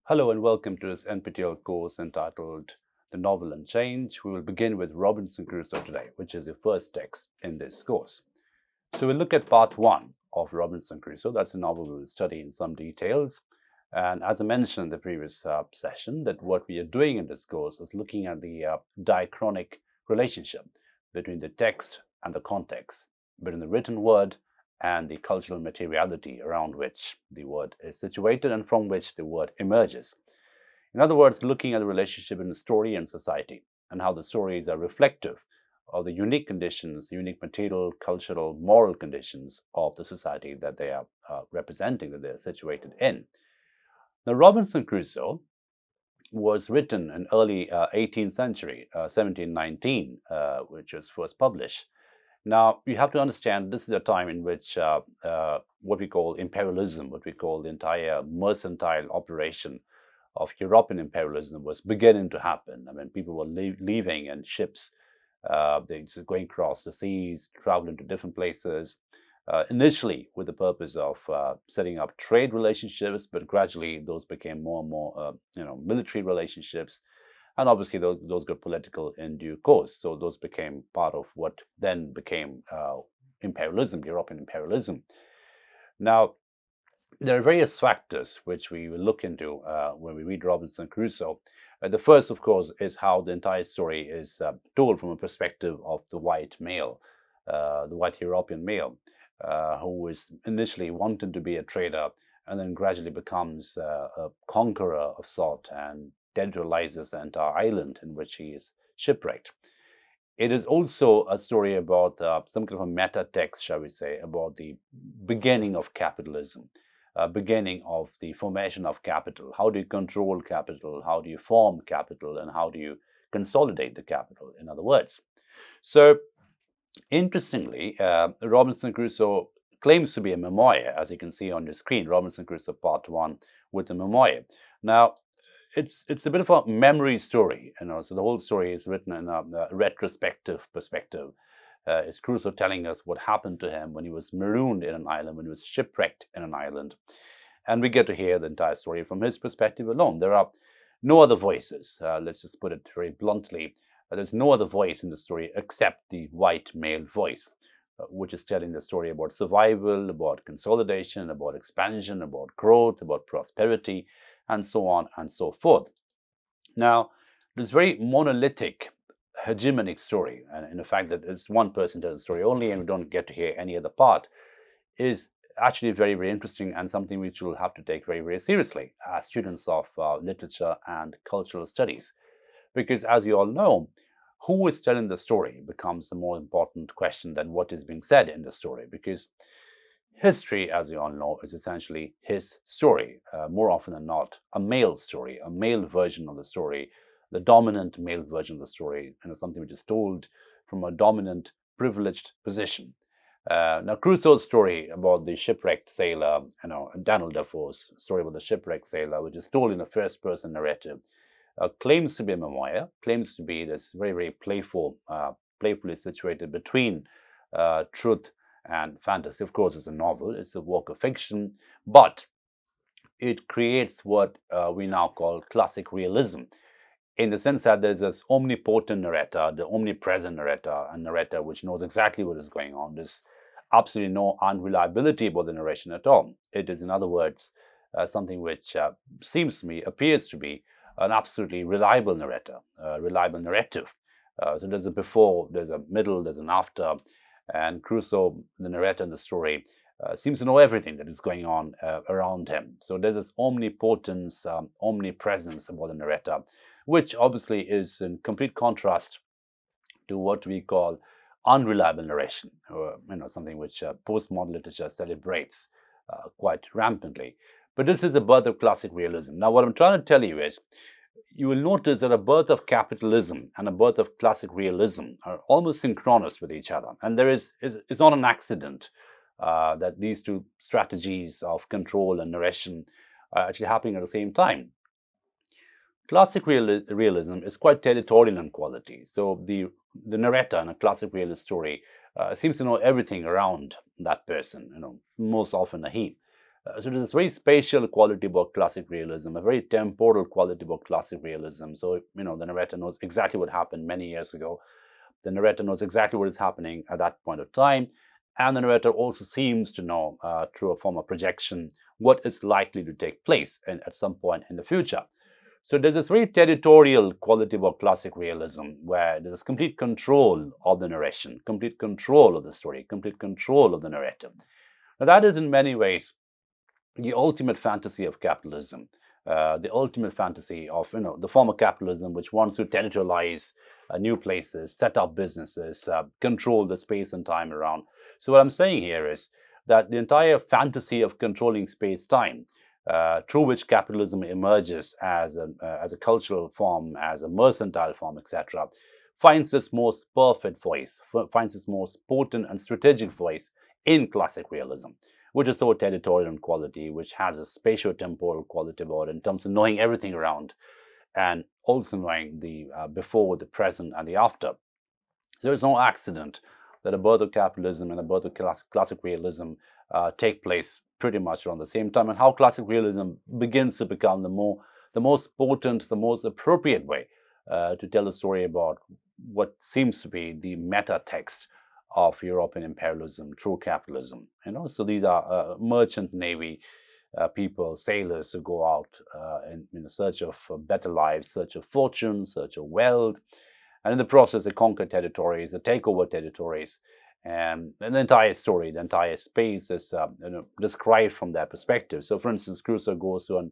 Hello and welcome to this NPTEL course entitled The Novel and Change. We will begin with Robinson Crusoe today, which is the first text in this course. So we'll look at part one of Robinson Crusoe. That's a novel we will study in some details. And as I mentioned in the previous session, that what we are doing in this course is looking at the diachronic relationship between the text and the context, between the written word and the cultural materiality around which the word is situated and from which the word emerges. In other words, looking at the relationship in story and society and how the stories are reflective of the unique conditions, unique material, cultural, moral conditions of the society that they are representing, that they are situated in. Now, Robinson Crusoe was written in early 18th century, 1719, which was first published. Now, you have to understand this is a time in which what we call imperialism, what we call the entire mercantile operation of European imperialism was beginning to happen. I mean, people were leaving in ships, they going across the seas, traveling to different places, initially with the purpose of setting up trade relationships, but gradually those became more and more, military relationships. And obviously, those got political in due course. So those became part of what then became imperialism, European imperialism. Now, there are various factors which we will look into when we read Robinson Crusoe. The first, of course, is how the entire story is told from a perspective of the white male, the white European male, who is initially wanting to be a trader and then gradually becomes a conqueror of sort and territorializes the entire island in which he is shipwrecked. It is also a story about some kind of a meta text, shall we say, about the beginning of capitalism, beginning of the formation of capital. How do you control capital? How do you form capital? And how do you consolidate the capital, in other words? So, interestingly, Robinson Crusoe claims to be a memoir, as you can see on your screen, Robinson Crusoe Part 1 with a memoir. Now, it's a bit of a memory story, so the whole story is written in a retrospective perspective. Is Crusoe telling us what happened to him when he was marooned in an island, when he was shipwrecked in an island. And we get to hear the entire story from his perspective alone. There are no other voices. Let's just put it very bluntly. There's no other voice in the story except the white male voice, which is telling the story about survival, about consolidation, about expansion, about growth, about prosperity, and so on and so forth. Now, this very monolithic, hegemonic story, and in the fact that it's one person tells the story only and we don't get to hear any other part, is actually very, very interesting and something which we'll have to take very, very seriously as students of literature and cultural studies. Because as you all know, who is telling the story becomes the more important question than what is being said in the story. Because history, as you all know, is essentially his story, more often than not, a male story, a male version of the story, the dominant male version of the story, and something which is told from a dominant, privileged position. Now, Crusoe's story about the shipwrecked sailor, Daniel Defoe's story about the shipwrecked sailor, which is told in a first-person narrative, claims to be a memoir, claims to be this very, very playfully situated between truth and fantasy. Of course, it's a novel, it's a work of fiction, but it creates what we now call classic realism, in the sense that there's this omnipotent narrator, the omnipresent narrator, a narrator which knows exactly what is going on. There's absolutely no unreliability about the narration at all. It is, in other words, something which seems to me, appears to be an absolutely reliable narrator, reliable narrative. So there's a before, there's a middle, there's an after, and Crusoe, the narrator in the story, seems to know everything that is going on around him. So there's this omnipotence, omnipresence about the narrator, which obviously is in complete contrast to what we call unreliable narration, or something which postmodern literature celebrates quite rampantly. But this is the birth of classic realism. Now, what I'm trying to tell you is, you will notice that a birth of capitalism and a birth of classic realism are almost synchronous with each other. And it's not an accident that these two strategies of control and narration are actually happening at the same time. Classic realism is quite territorial in quality. So the narrator in a classic realist story seems to know everything around that person, most often a he. So there's this very spatial quality about classic realism, a very temporal quality about classic realism. So, the narrator knows exactly what happened many years ago. The narrator knows exactly what is happening at that point of time. And the narrator also seems to know, through a form of projection, what is likely to take place at some point in the future. So there's this very territorial quality about classic realism where there's this complete control of the narration, complete control of the story, complete control of the narrative. Now, that is in many ways the ultimate fantasy of capitalism, the ultimate fantasy of the form of capitalism which wants to territorialize new places, set up businesses, control the space and time around. So what I'm saying here is that the entire fantasy of controlling space-time, through which capitalism emerges as a cultural form, as a mercantile form, etc., finds its most perfect voice, finds its most potent and strategic voice in classic realism, which is so territorial in quality, which has a spatio-temporal quality about it in terms of knowing everything around and also knowing the before, the present, and the after. So it's no accident that a birth of capitalism and a birth of classic realism take place pretty much around the same time, and how classic realism begins to become the most potent, the most appropriate way to tell a story about what seems to be the meta text of European imperialism through capitalism. So these are merchant navy people, sailors who go out in search of better lives, search of fortune, search of wealth, and in the process, they conquer territories, they take over territories, and the entire story, the entire space is described from their perspective. So, for instance, Crusoe goes to an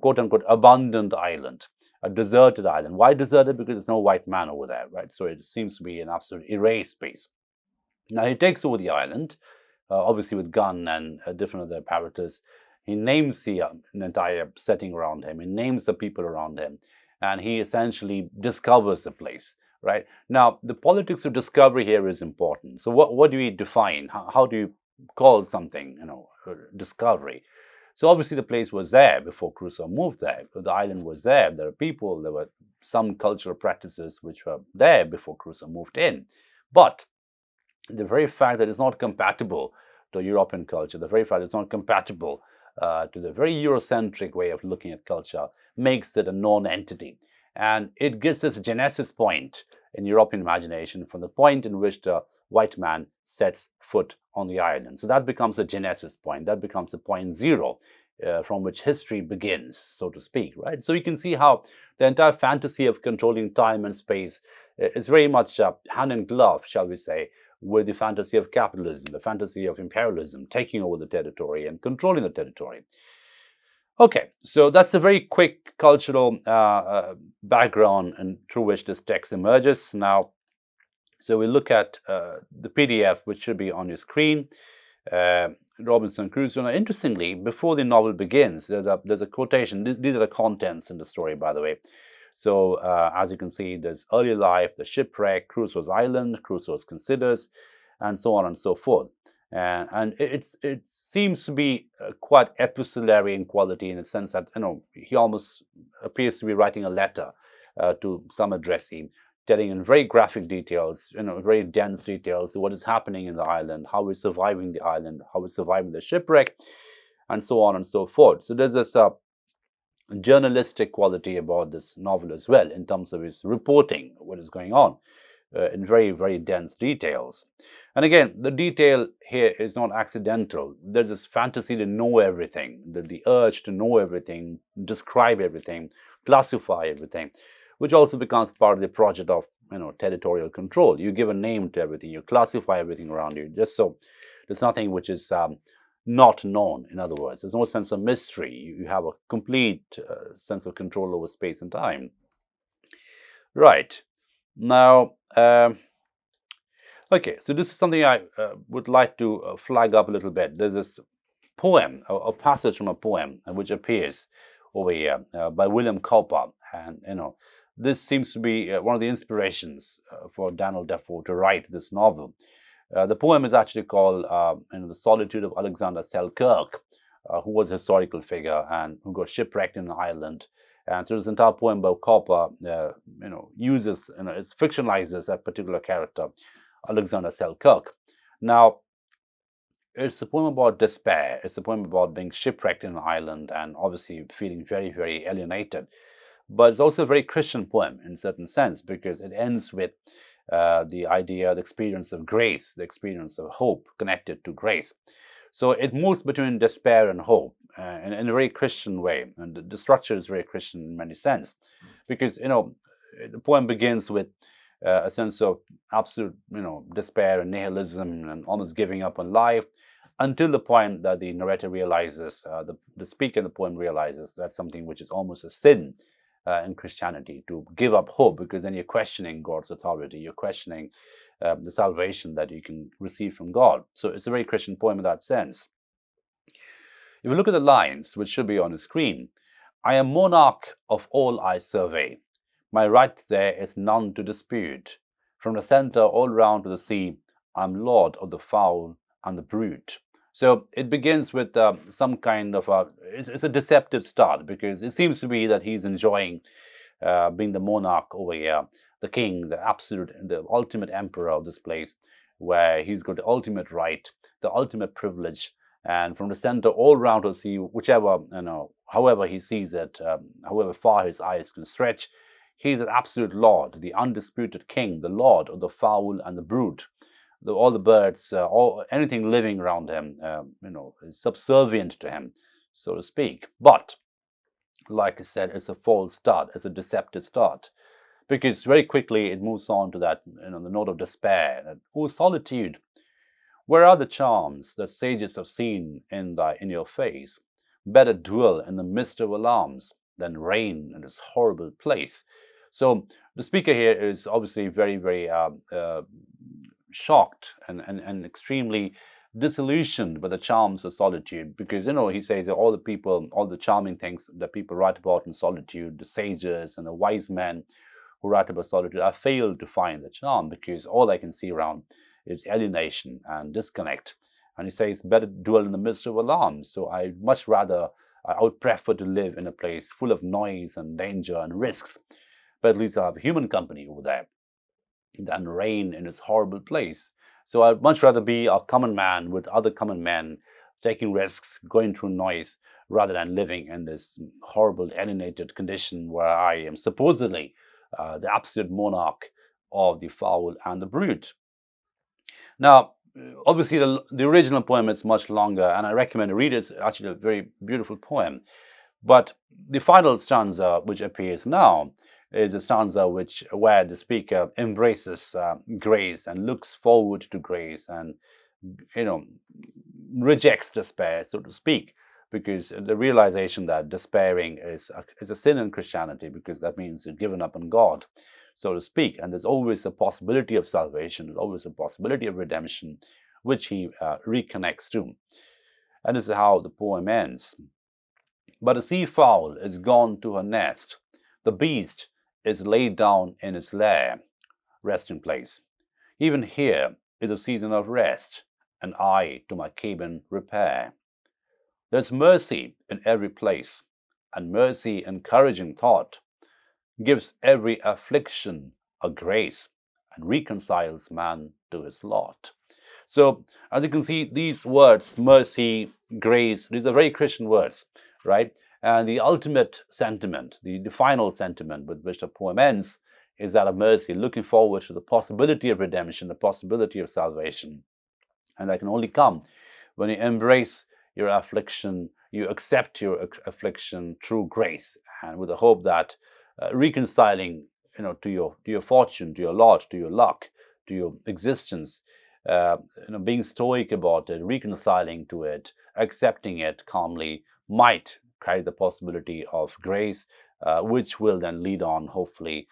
quote-unquote abundant island, a deserted island. Why deserted? Because there's no white man over there, right? So it seems to be an absolute erased space. Now he takes over the island, obviously with gun and different other apparatus. He names the entire setting around him. He names the people around him, and he essentially discovers the place. Right now, the politics of discovery here is important. So, what do we define? How do you call something, discovery? So, obviously, the place was there before Crusoe moved there. The island was there. There were people. There were some cultural practices which were there before Crusoe moved in. But the very fact that it's not compatible to European culture, the very fact it's not compatible to the very Eurocentric way of looking at culture, makes it a non-entity. And it gives this genesis point in European imagination from the point in which the white man sets foot on the island. So that becomes a genesis point. That becomes the point zero from which history begins, so to speak, right? So you can see how the entire fantasy of controlling time and space is very much hand in glove, shall we say, with the fantasy of capitalism, the fantasy of imperialism, taking over the territory and controlling the territory. Okay, so that's a very quick cultural background and through which this text emerges. Now, so we look at the PDF, which should be on your screen. Robinson Crusoe. Now, interestingly, before the novel begins, there's a quotation. These are the contents in the story, by the way. So, as you can see, there's early life, the shipwreck, Crusoe's island, Crusoe's considers, and so on and so forth. And it seems to be quite epistolary in quality, in the sense that he almost appears to be writing a letter to some addressee, telling in very graphic details, very dense details, what is happening in the island, how we're surviving the island, how we're surviving the shipwreck, and so on and so forth. So there's this journalistic quality about this novel as well, in terms of its reporting what is going on in very, very dense details. And again, the detail here is not accidental. There's this fantasy to know everything, the urge to know everything, describe everything, classify everything, which also becomes part of the project of territorial control. You give a name to everything, you classify everything around you, just so there's nothing which is not known. In other words, there's no sense of mystery. You have a complete sense of control over space and time. Right. Now, okay, so this is something I would like to flag up a little bit. There's this poem, a passage from a poem, which appears over here by William Cowper, and this seems to be one of the inspirations for Daniel Defoe to write this novel. The poem is actually called The Solitude of Alexander Selkirk, who was a historical figure and who got shipwrecked in an island. And so this entire poem by Cowper, uses, it fictionalizes that particular character, Alexander Selkirk. Now, it's a poem about despair. It's a poem about being shipwrecked in an island and obviously feeling very, very alienated. But it's also a very Christian poem in a certain sense, because it ends with the idea, the experience of grace, the experience of hope connected to grace. So it moves between despair and hope in a very Christian way. And the structure is very Christian in many sense, because, the poem begins with a sense of absolute, despair and nihilism and almost giving up on life, until the point that the narrator realizes, the speaker in the poem realizes that's something which is almost a sin in Christianity, to give up hope, because then you're questioning God's authority, you're questioning the salvation that you can receive from God. So it's a very Christian poem in that sense. If you look at the lines, which should be on the screen, I am monarch of all I survey. My right there is none to dispute. From the center all round to the sea, I'm lord of the fowl and the brute. So it begins with some kind of it's a deceptive start, because it seems to be that he's enjoying being the monarch over here, the king, the absolute, the ultimate emperor of this place, where he's got the ultimate right, the ultimate privilege, and from the center all round to see, whichever, however he sees it, however far his eyes can stretch, he's an absolute lord, the undisputed king, the lord of the fowl and the brute. All the birds, anything living around him, is subservient to him, so to speak. But like I said, it's a false start, it's a deceptive start, because very quickly it moves on to that, the note of despair. That, oh, solitude, where are the charms that sages have seen in your face? Better dwell in the midst of alarms than reign in this horrible place. So the speaker here is obviously very, very shocked and extremely disillusioned by the charms of solitude, because he says that all the charming things that people write about in solitude, the sages and the wise men who write about solitude, I failed to find the charm, because all I can see around is alienation and disconnect. And he says, better dwell in the midst of alarms. So I would prefer to live in a place full of noise and danger and risks, but at least I have human company over there, than reign in this horrible place. So I'd much rather be a common man with other common men, taking risks, going through noise, rather than living in this horrible alienated condition where I am supposedly the absolute monarch of the fowl and the brute. Now, obviously, the original poem is much longer, and I recommend read it. It's actually a very beautiful poem. But the final stanza, which appears now, is a stanza where the speaker embraces grace and looks forward to grace, and rejects despair, so to speak, because the realization that despairing is a sin in Christianity, because that means you've given up on God, so to speak, and there's always a possibility of salvation, there's always a possibility of redemption, which he reconnects to. And this is how the poem ends. But the sea fowl is gone to her nest, the beast is laid down in its lair, resting place. Even here is a season of rest, and I to my cabin repair. There's mercy in every place, and mercy encouraging thought gives every affliction a grace and reconciles man to his lot. So, as you can see, these words, mercy, grace, these are very Christian words, right? And the ultimate sentiment, the final sentiment with which the poem ends, is that of mercy, looking forward to the possibility of redemption, the possibility of salvation. And that can only come when you embrace your affliction, you accept your affliction through grace, and with the hope that reconciling, to your fortune, to your lot, to your luck, to your existence, being stoic about it, reconciling to it, accepting it calmly, might carry the possibility of grace, which will then lead on, hopefully,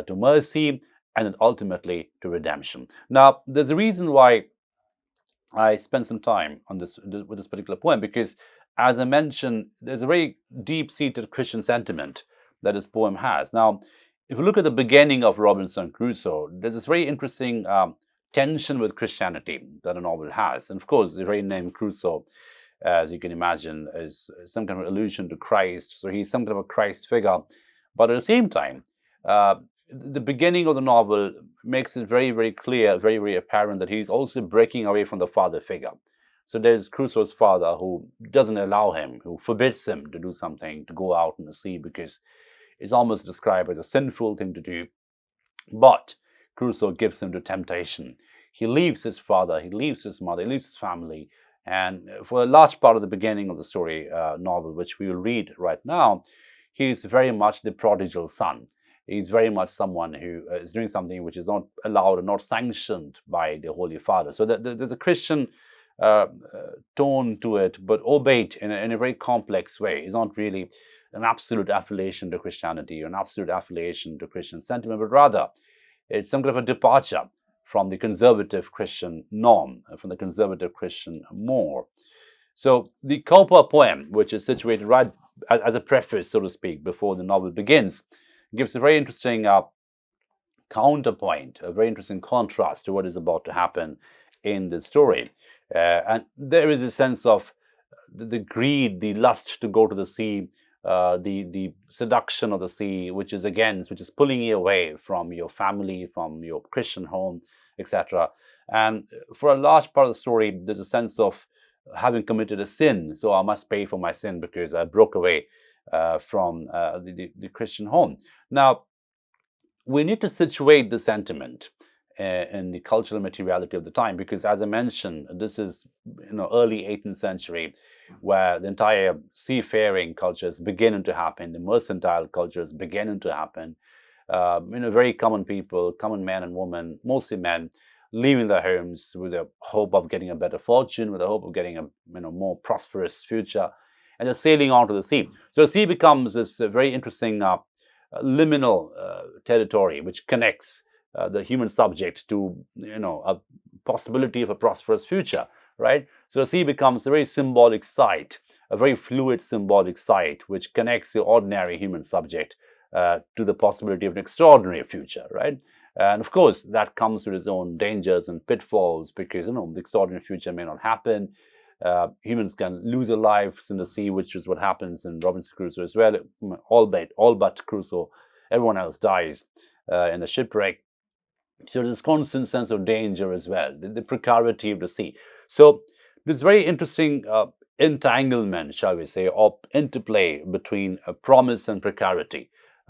to mercy, and then ultimately to redemption. Now, there's a reason why I spent some time on with this particular poem, because, as I mentioned, there's a very deep-seated Christian sentiment that this poem has. Now, if you look at the beginning of Robinson Crusoe, there's this very interesting tension with Christianity that a novel has. And of course, the very name Crusoe, as you can imagine, is some kind of allusion to Christ. So he's some kind of a Christ figure. But at the same time, the beginning of the novel makes it very, very clear, very, very apparent that he's also breaking away from the father figure. So there's Crusoe's father who doesn't allow him, who forbids him to do something, to go out in the sea, because it's almost described as a sinful thing to do. But Crusoe gives him to temptation. He leaves his father, he leaves his mother, he leaves his family. And for a large part of the beginning of the story novel, which we will read right now, he is very much the prodigal son. He's very much someone who is doing something which is not allowed and not sanctioned by the Holy Father. So there's a Christian tone to it, but albeit in a very complex way. It's not really an absolute affiliation to Christianity or an absolute affiliation to Christian sentiment, but rather it's some kind of a departure from the conservative Christian norm, from the conservative Christian more. So the Cowper poem, which is situated right as a preface, so to speak, before the novel begins, gives a very interesting counterpoint, a very interesting contrast to what is about to happen in the story. And there is a sense of the greed, the lust to go to the sea, the seduction of the sea, which is pulling you away from your family, from your Christian home, etc. And for a large part of the story, there's a sense of having committed a sin, so I must pay for my sin because I broke away from the Christian home. Now, we need to situate the sentiment in the cultural materiality of the time, because as I mentioned, this is early 18th century, where the entire seafaring cultures beginning to happen, the mercantile cultures beginning to happen. Very common people, common men and women, mostly men, leaving their homes with the hope of getting a better fortune, with the hope of getting a more prosperous future, and just sailing onto the sea. So the sea becomes this very interesting liminal territory which connects the human subject to a possibility of a prosperous future, right? So the sea becomes a very symbolic site, a very fluid symbolic site which connects the ordinary human subject to the possibility of an extraordinary future, right? And of course, that comes with its own dangers and pitfalls, because the extraordinary future may not happen. Humans can lose their lives in the sea, which is what happens in Robinson Crusoe as well. All but Crusoe, everyone else dies in the shipwreck. So there's constant sense of danger as well, the precarity of the sea. So this very interesting entanglement, shall we say, or interplay between promise and precarity,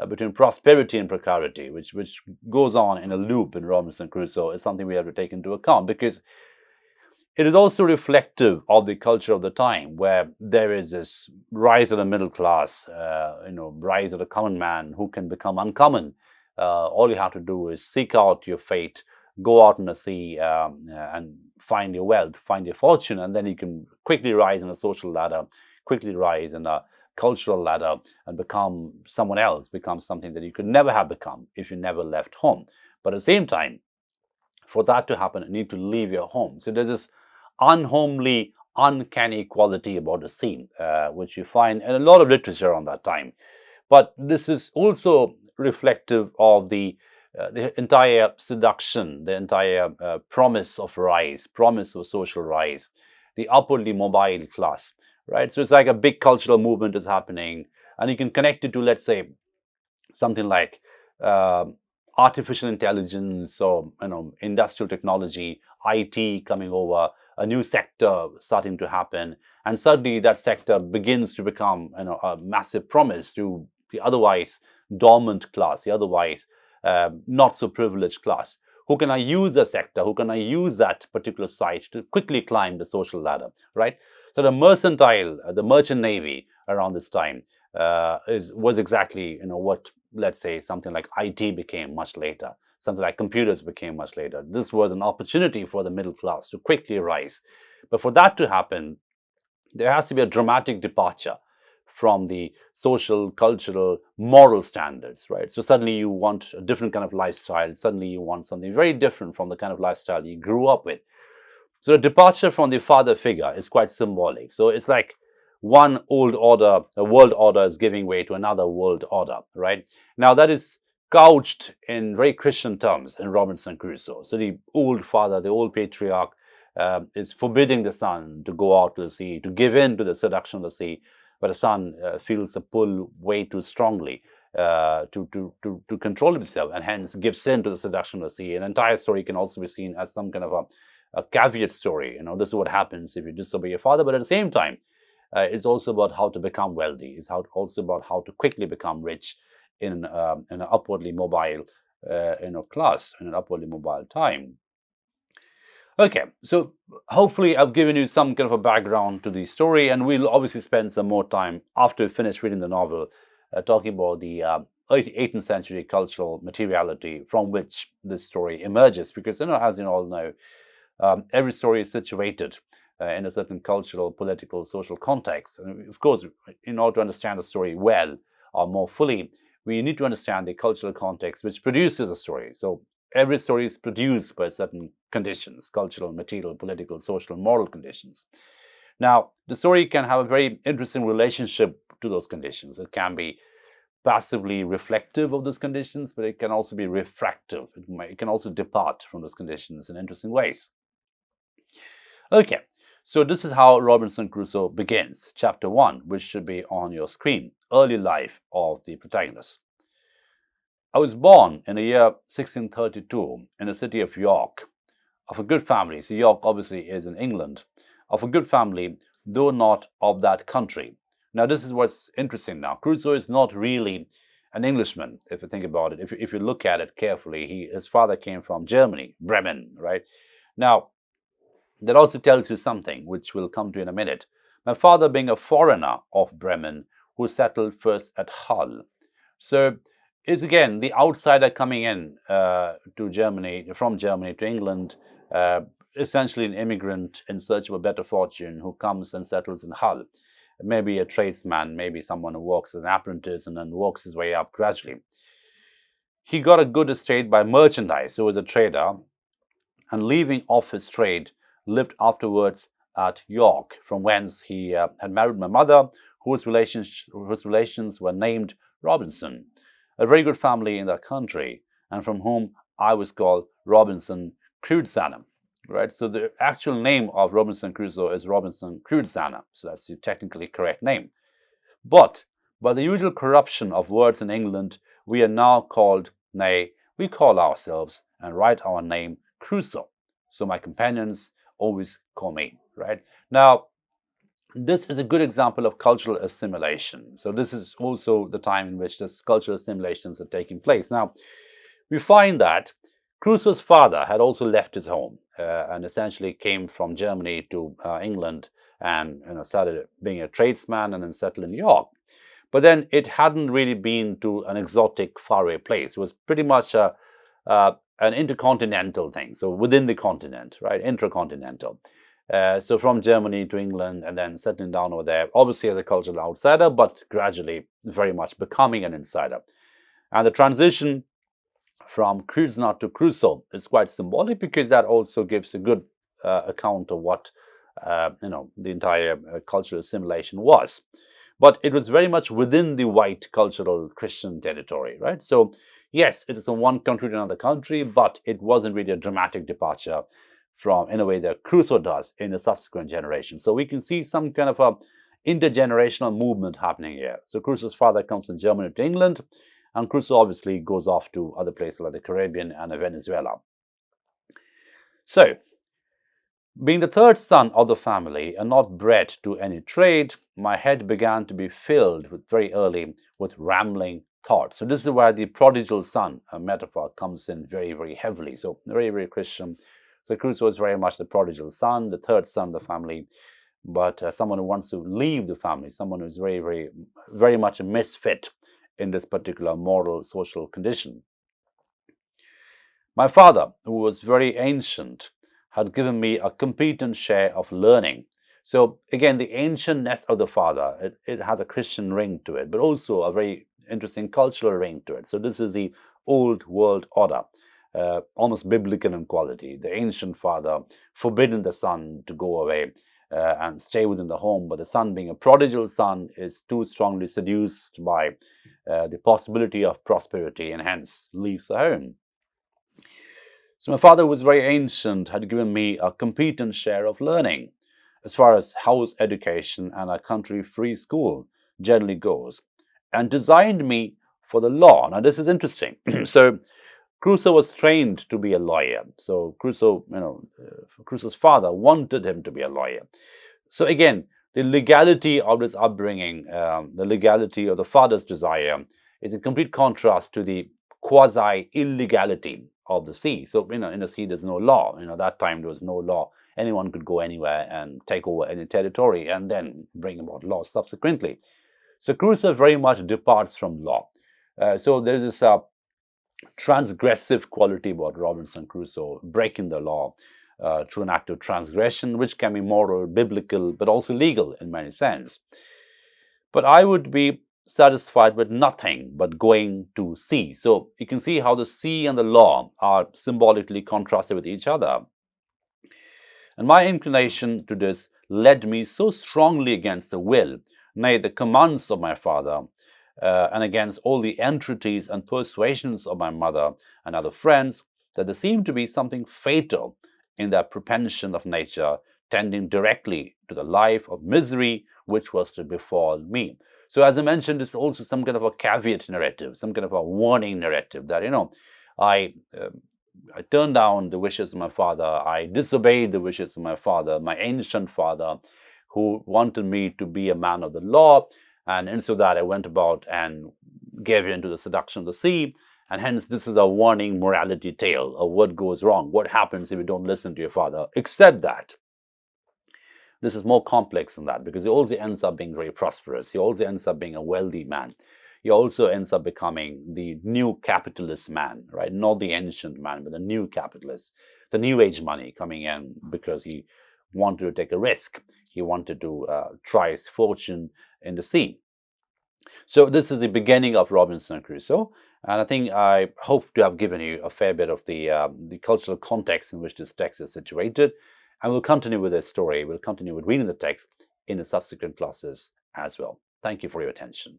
between prosperity and precarity, which goes on in a loop in Robinson Crusoe, is something we have to take into account, because it is also reflective of the culture of the time, where there is this rise of the middle class, rise of the common man who can become uncommon. All you have to do is seek out your fate, go out in the sea and find your wealth, find your fortune, and then you can quickly rise in a social ladder, quickly rise in a cultural ladder, and become someone else, become something that you could never have become if you never left home. But at the same time, for that to happen, you need to leave your home. So there's this unhomely, uncanny quality about the sea, which you find in a lot of literature on that time. But this is also reflective of the entire seduction, the entire promise of rise, promise of social rise, the upwardly mobile class, right? So it's like a big cultural movement is happening, and you can connect it to, let's say, something like artificial intelligence or industrial technology, IT coming over, a new sector starting to happen, and suddenly that sector begins to become a massive promise to the otherwise dormant class, the otherwise not so privileged class. Who can I use the sector? Who can I use that particular site to quickly climb the social ladder, right? So the merchant navy around this time was exactly what, let's say, something like IT became much later, something like computers became much later. This was an opportunity for the middle class to quickly rise. But for that to happen, there has to be a dramatic departure from the social, cultural, moral standards, right? So suddenly you want a different kind of lifestyle. Suddenly you want something very different from the kind of lifestyle you grew up with. So the departure from the father figure is quite symbolic. So it's like one old order, a world order, is giving way to another world order, right? Now that is couched in very Christian terms in Robinson Crusoe. So the old father, the old patriarch, is forbidding the son to go out to the sea, to give in to the seduction of the sea, but the son feels a pull way too strongly to control himself, and hence gives in to the seduction of the sea. An entire story can also be seen as some kind of a caveat story. This is what happens if you disobey your father. But at the same time, it's also about how to become wealthy. It's also about how to quickly become rich in an upwardly mobile class, in an upwardly mobile time. Okay, so hopefully I've given you some kind of a background to the story, and we'll obviously spend some more time after we finish reading the novel talking about the 18th century cultural materiality from which this story emerges. Because, as you all know, every story is situated in a certain cultural, political, social context. And of course, in order to understand a story well or more fully, we need to understand the cultural context which produces a story. So every story is produced by certain conditions: cultural, material, political, social, moral conditions. Now, the story can have a very interesting relationship to those conditions. It can be passively reflective of those conditions, but it can also be refractive. It can also depart from those conditions in interesting ways. Okay, so this is how Robinson Crusoe begins. Chapter 1, which should be on your screen: early life of the protagonist. I was born in the year 1632 in the city of York, of a good family. So York obviously is in England. Of a good family, though not of that country. Now, this is what's interesting now. Crusoe is not really an Englishman, if you think about it. If you look at it carefully, his father came from Germany, Bremen, right? Now, that also tells you something, which we'll come to in a minute. My father being a foreigner of Bremen, who settled first at Hull. So is again the outsider coming in to Germany, from Germany to England, essentially an immigrant in search of a better fortune who comes and settles in Hull. Maybe a tradesman, maybe someone who works as an apprentice and then works his way up gradually. He got a good estate by merchandise, so was a trader, and leaving off his trade, lived afterwards at York, from whence he had married my mother, whose relations were named Robinson, a very good family in that country, and from whom I was called Robinson Crusoe. Right, so the actual name of Robinson Crusoe is Robinson Crusoe, so that's the technically correct name. But by the usual corruption of words in England, we are now called, nay, we call ourselves and write our name Crusoe. So my companions always call me, right? Now, this is a good example of cultural assimilation. So this is also the time in which this cultural assimilations are taking place. Now, we find that Crusoe's father had also left his home and essentially came from Germany to England and started being a tradesman and then settled in New York. But then it hadn't really been to an exotic, faraway place. It was pretty much an intercontinental thing, so within the continent, right, intercontinental. So from Germany to England and then settling down over there, obviously as a cultural outsider, but gradually very much becoming an insider. And the transition from Crusoe to Crusoe is quite symbolic, because that also gives a good account of what the entire cultural assimilation was. But it was very much within the white cultural Christian territory, right? So yes, it is from one country to another country, but it wasn't really a dramatic departure from, in a way, that Crusoe does in the subsequent generation. So we can see some kind of a intergenerational movement happening here. So Crusoe's father comes from Germany to England, and Crusoe obviously goes off to other places like the Caribbean and Venezuela. So, being the third son of the family and not bred to any trade, my head began to be filled very early with rambling thoughts. So this is where the prodigal son metaphor comes in very, very heavily. So very, very Christian. So Crusoe is very much the prodigal son, the third son of the family, but someone who wants to leave the family, someone who is very, very, very much a misfit in this particular moral, social condition. My father, who was very ancient, had given me a competent share of learning. So again, the ancientness of the father, it has a Christian ring to it, but also a very interesting cultural ring to it. So this is the old world order, almost biblical in quality. The ancient father forbidden the son to go away and stay within the home, but the son, being a prodigal son, is too strongly seduced by the possibility of prosperity and hence leaves the home. So my father was very ancient, had given me a competent share of learning as far as house education and a country free school generally goes, and designed me for the law. Now this is interesting. So Crusoe was trained to be a lawyer. So Crusoe, Crusoe's father wanted him to be a lawyer. So again, the legality of his upbringing, the legality of the father's desire, is in complete contrast to the quasi-illegality of the sea. So, in the sea, there's no law. That time there was no law. Anyone could go anywhere and take over any territory and then bring about law subsequently. So Crusoe very much departs from law. So there's this transgressive quality about Robinson Crusoe, breaking the law through an act of transgression, which can be moral, biblical, but also legal in many sense. But I would be satisfied with nothing but going to sea. So you can see how the sea and the law are symbolically contrasted with each other. And my inclination to this led me so strongly against the will, nay, the commands of my father, and against all the entreaties and persuasions of my mother and other friends, that there seemed to be something fatal in that propension of nature tending directly to the life of misery which was to befall me. So as I mentioned, it's also some kind of a caveat narrative, some kind of a warning narrative that, I turned down the wishes of my father. I disobeyed the wishes of my father, my ancient father, who wanted me to be a man of the law. And so that I went about and gave in to the seduction of the sea. And hence, this is a warning morality tale of what goes wrong, what happens if you don't listen to your father, except that this is more complex than that, because he also ends up being very prosperous. He also ends up being a wealthy man. He also ends up becoming the new capitalist man, right? Not the ancient man, but the new capitalist, the new age money coming in because he wanted to take a risk. He wanted to try his fortune in the sea. So this is the beginning of Robinson Crusoe, and I hope to have given you a fair bit of the cultural context in which this text is situated. And we'll continue with this story. We'll continue with reading the text in the subsequent classes as well. Thank you for your attention.